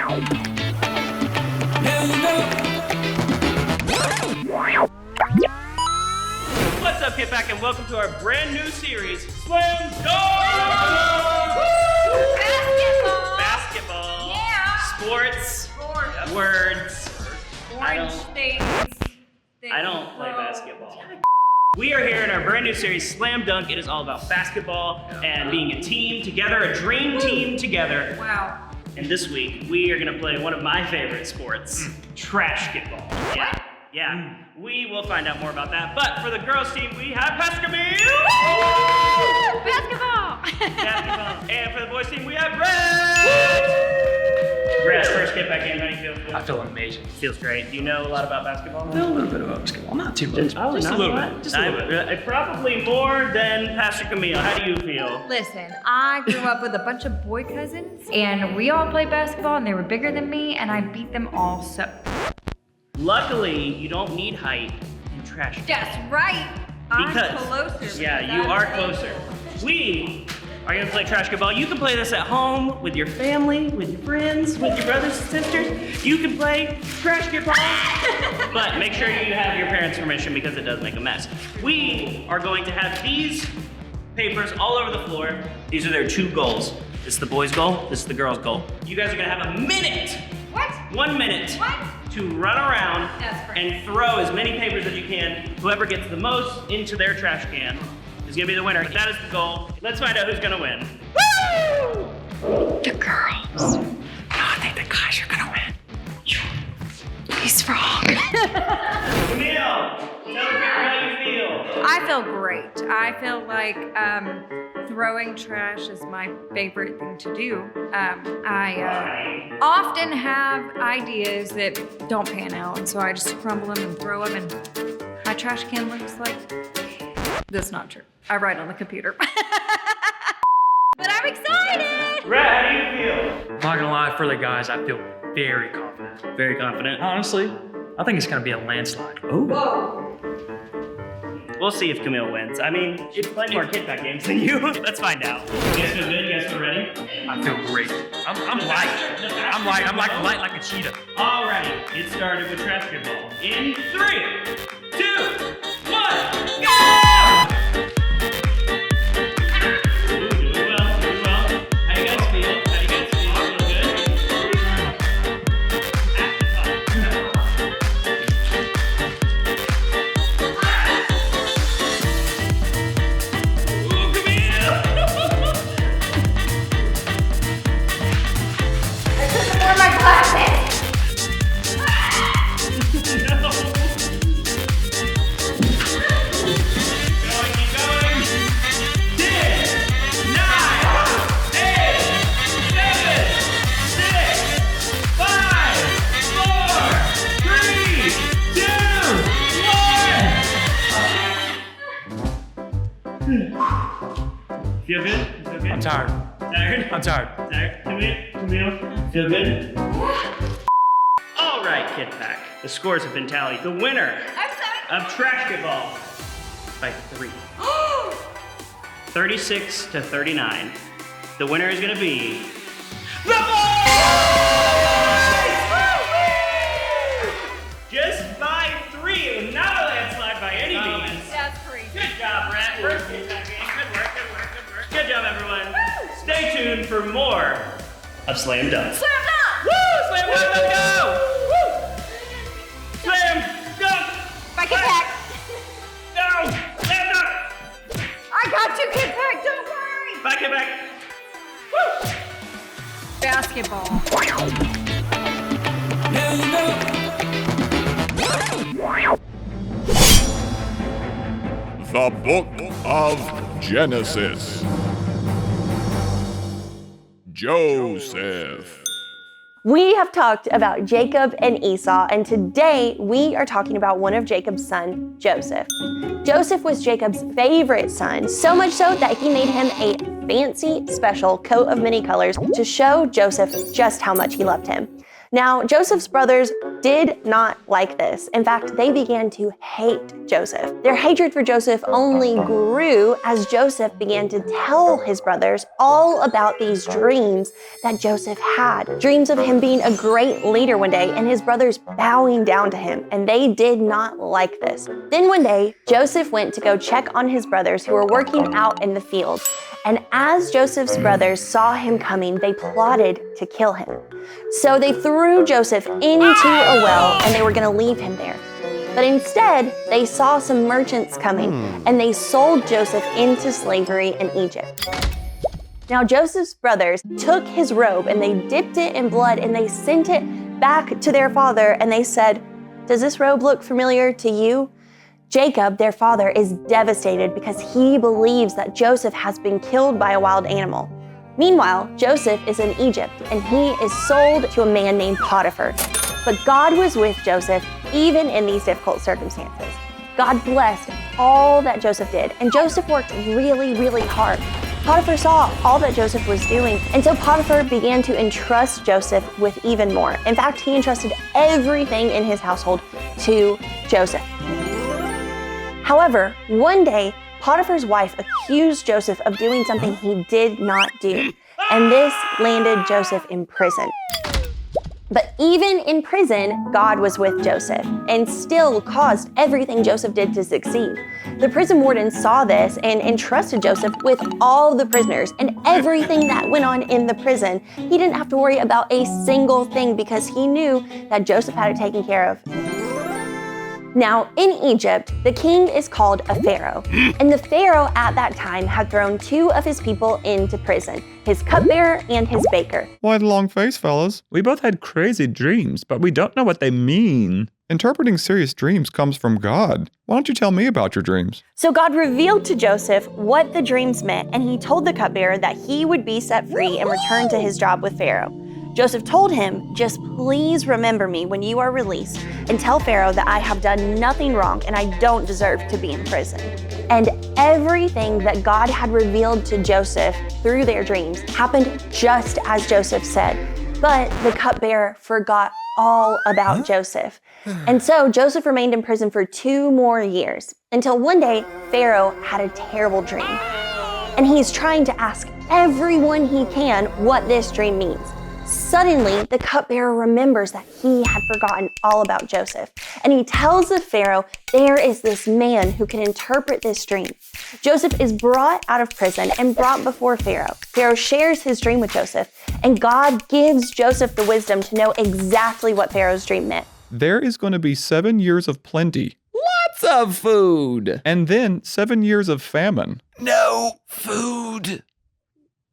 What's up, KidPak, and welcome to our brand new series, Slam Dunk! Basketball! Basketball. Yeah! Sports. Sports. Words. Orange things. I don't play basketball. We are here in our brand new series, Slam Dunk. It is all about basketball and being a team together, a dream team together. Wow. And this week, we are gonna play one of my favorite sports, trashketball. Yeah. Yeah, we will find out more about that. But for the girls team, we have Camille. Basketball! Basketball. And for the boys team, we have Brett. Brett's first KidPak game, how do you feel? I feel amazing. Feels great. Do you know a lot about basketball? I know a little bit about basketball, not too much. Oh, just a little bit. Just a little bit. Probably more than Pastor Camille. How do you feel? Listen, I grew up with a bunch of boy cousins, and we all played basketball, and they were bigger than me, and I beat them all so. Luckily, you don't need height in trash. That's right. I'm closer. Yeah, you are closer. We are gonna play trashketball. You can play this at home with your family, with your friends, with your brothers and sisters. You can play trashketball, but make sure you have your parents' permission because it does make a mess. We are going to have these papers all over the floor. These are their two goals. This is the boys' goal, this is the girls' goal. You guys are gonna have a minute. What? 1 minute. What? To run around That's and throw as many papers as you can. Whoever gets the most into their trash can is gonna be the winner. That is the goal. Let's find out who's gonna win. Woo! The girls. No, I think the guys are gonna win. He's wrong. Camille, tell the people how you feel. I feel great. I feel like throwing trash is my favorite thing to do. I often have ideas that don't pan out, and so I just crumble them and throw them, and my trash can looks like... That's not true. I write on the computer. But I'm excited! Brett, how do you feel? I'm not gonna lie, for the guys, I feel very confident. Very confident. Honestly, I think it's gonna be a landslide. Oh. Whoa. We'll see if Camille wins. I mean, she's plenty more KidPak games than you. Let's find out. You guys feel good? You guys feel ready? I feel great. I'm light. I'm light. I'm light like a cheetah. Alrighty, get started with trashketball. In 3, 2, 1, go! Ooh, doing well, doing well. How you guys feel? How you guys feel? Feel good? Feel good? Feel good? I'm tired. Tired? I'm tired. Tired? Camille? Feel good? All right, KidPak. The scores have been tallied. The winner of trashketball by 3. 36 to 39. The winner is gonna be the boys! Just by 3, not a landslide by any means. That's crazy. Good job, Brett. First KidPak game. Good work, good work, good work. Good job, everyone. Stay tuned for more of Slam Dunk. Slam dunk! Woo! Slam Dunk, let's go! Woo! Slam Dunk! My KidPak. No! Slam Dunk! I got you, KidPak. Don't worry. Back it back. Woo! Basketball. The Book of Genesis. Joseph. We have talked about Jacob and Esau, and today we are talking about one of Jacob's sons, Joseph. Joseph was Jacob's favorite son, so much so that he made him a fancy, special coat of many colors to show Joseph just how much he loved him. Now, Joseph's brothers did not like this. In fact, they began to hate Joseph. Their hatred for Joseph only grew as Joseph began to tell his brothers all about these dreams that Joseph had. Dreams of him being a great leader one day and his brothers bowing down to him, and they did not like this. Then one day, Joseph went to go check on his brothers who were working out in the fields. And as Joseph's brothers saw him coming, they plotted to kill him. So they threw Joseph into a well and they were going to leave him there. But instead, they saw some merchants coming and they sold Joseph into slavery in Egypt. Now Joseph's brothers took his robe and they dipped it in blood and they sent it back to their father and they said, "Does this robe look familiar to you?" Jacob, their father, is devastated because he believes that Joseph has been killed by a wild animal. Meanwhile, Joseph is in Egypt and he is sold to a man named Potiphar. But God was with Joseph even in these difficult circumstances. God blessed all that Joseph did, and Joseph worked really, really hard. Potiphar saw all that Joseph was doing, and so Potiphar began to entrust Joseph with even more. In fact, he entrusted everything in his household to Joseph. However, one day, Potiphar's wife accused Joseph of doing something he did not do, and this landed Joseph in prison. But even in prison, God was with Joseph and still caused everything Joseph did to succeed. The prison warden saw this and entrusted Joseph with all the prisoners and everything that went on in the prison. He didn't have to worry about a single thing because he knew that Joseph had it taken care of. Now, in Egypt, the king is called a pharaoh, and the pharaoh at that time had thrown two of his people into prison, his cupbearer and his baker. Why the long face, fellas? We both had crazy dreams, but we don't know what they mean. Interpreting serious dreams comes from God. Why don't you tell me about your dreams? So God revealed to Joseph what the dreams meant, and he told the cupbearer that he would be set free and return to his job with Pharaoh. Joseph told him, "Just please remember me when you are released and tell Pharaoh that I have done nothing wrong and I don't deserve to be in prison." And everything that God had revealed to Joseph through their dreams happened just as Joseph said. But the cupbearer forgot all about Joseph. And so Joseph remained in prison for 2 more years until one day Pharaoh had a terrible dream. And he's trying to ask everyone he can what this dream means. Suddenly, the cupbearer remembers that he had forgotten all about Joseph, and he tells the Pharaoh there is this man who can interpret this dream. Joseph is brought out of prison and brought before Pharaoh. Pharaoh shares his dream with Joseph, and God gives Joseph the wisdom to know exactly what Pharaoh's dream meant. There is going to be 7 years of plenty, Lots of food. and then 7 years of famine. No food.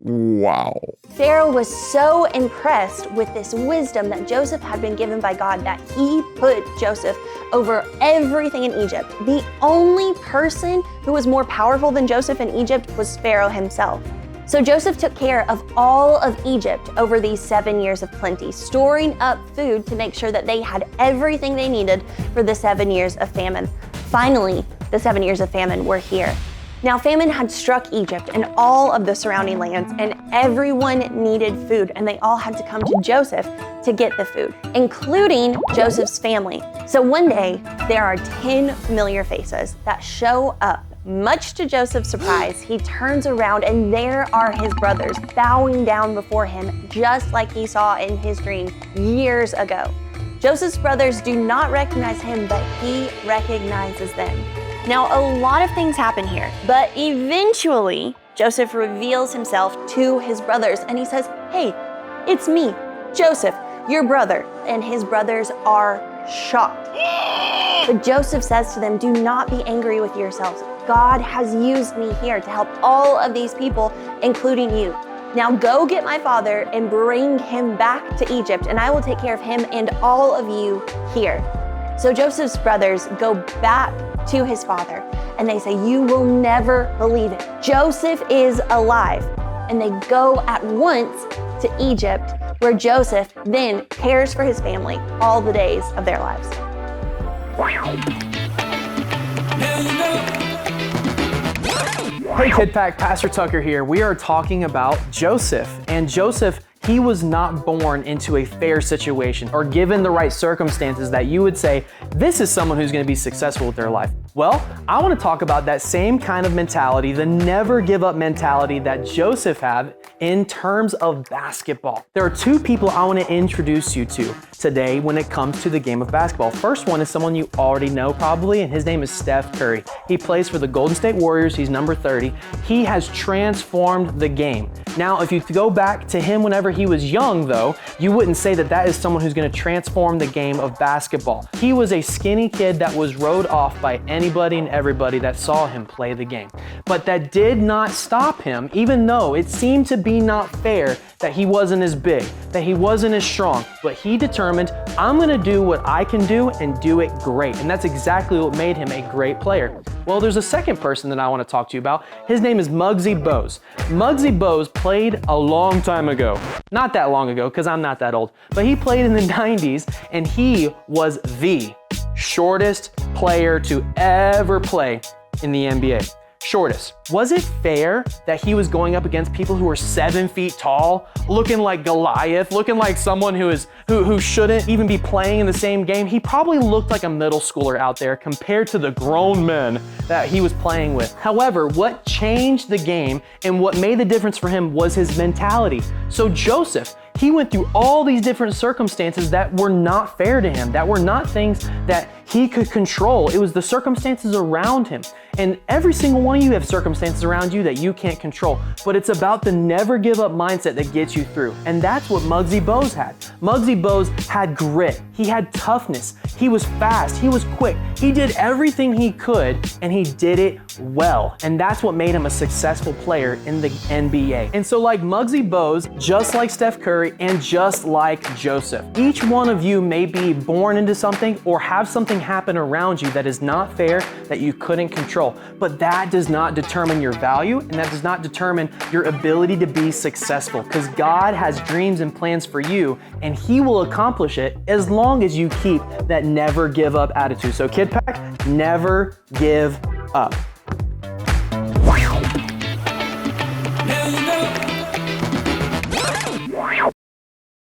Wow. Pharaoh was so impressed with this wisdom that Joseph had been given by God that he put Joseph over everything in Egypt. The only person who was more powerful than Joseph in Egypt was Pharaoh himself. So Joseph took care of all of Egypt over these 7 years of plenty, storing up food to make sure that they had everything they needed for the 7 years of famine. Finally, the 7 years of famine were here. Now, famine had struck Egypt and all of the surrounding lands, and everyone needed food, and they all had to come to Joseph to get the food, including Joseph's family. So one day, there are 10 familiar faces that show up. Much to Joseph's surprise, he turns around and there are his brothers bowing down before him, just like he saw in his dream years ago. Joseph's brothers do not recognize him, but he recognizes them. Now, a lot of things happen here, but eventually, Joseph reveals himself to his brothers and he says, "Hey, it's me, Joseph, your brother." And his brothers are shocked. But Joseph says to them, "Do not be angry with yourselves. God has used me here to help all of these people, including you. Now go get my father and bring him back to Egypt, and I will take care of him and all of you here." So Joseph's brothers go back to his father and they say, "You will never believe it. Joseph is alive." And they go at once to Egypt, where Joseph then cares for his family all the days of their lives. Hey KidPak, Pastor Tucker here. We are talking about Joseph. And Joseph He was not born into a fair situation or given the right circumstances that you would say, this is someone who's going to be successful with their life. Well, I want to talk about that same kind of mentality, the never give up mentality that Joseph had in terms of basketball. There are two people I want to introduce you to today when it comes to the game of basketball. First one is someone you already know probably, and his name is Steph Curry. He plays for the Golden State Warriors. He's number 30. He has transformed the game. Now, if you go back to him whenever he was young, though, you wouldn't say that that is someone who's going to transform the game of basketball. He was a skinny kid that was rode off by anybody and everybody that saw him play the game. But that did not stop him, even though it seemed to be not fair that he wasn't as big, that he wasn't as strong, but he determined, I'm gonna do what I can do and do it great. And that's exactly what made him a great player. Well, there's a second person that I wanna talk to you about. His name is Muggsy Bogues. Muggsy Bogues played a long time ago. Not that long ago, because I'm not that old, but he played in the 90s, and he was the shortest player to ever play in the NBA. Shortest. Was it fair that he was going up against people who were 7 feet tall, looking like Goliath, looking like someone who shouldn't even be playing in the same game? He probably looked like a middle schooler out there compared to the grown men that he was playing with. However, what changed the game and what made the difference for him was his mentality. So Joseph, he went through all these different circumstances that were not fair to him, that were not things that he could control. It was the circumstances around him. And every single one of you have circumstances around you that you can't control. But it's about the never give up mindset that gets you through. And that's what Muggsy Bogues had. Muggsy Bogues had grit. He had toughness. He was fast. He was quick. He did everything he could, and he did it well. And that's what made him a successful player in the NBA. And so like Muggsy Bogues, just like Steph Curry, and just like Joseph, each one of you may be born into something or have something happen around you that is not fair, that you couldn't control. But that does not determine your value, and that does not determine your ability to be successful, because God has dreams and plans for you, and He will accomplish it as long as you keep that never give up attitude. So KidPak, never give up. Now you know.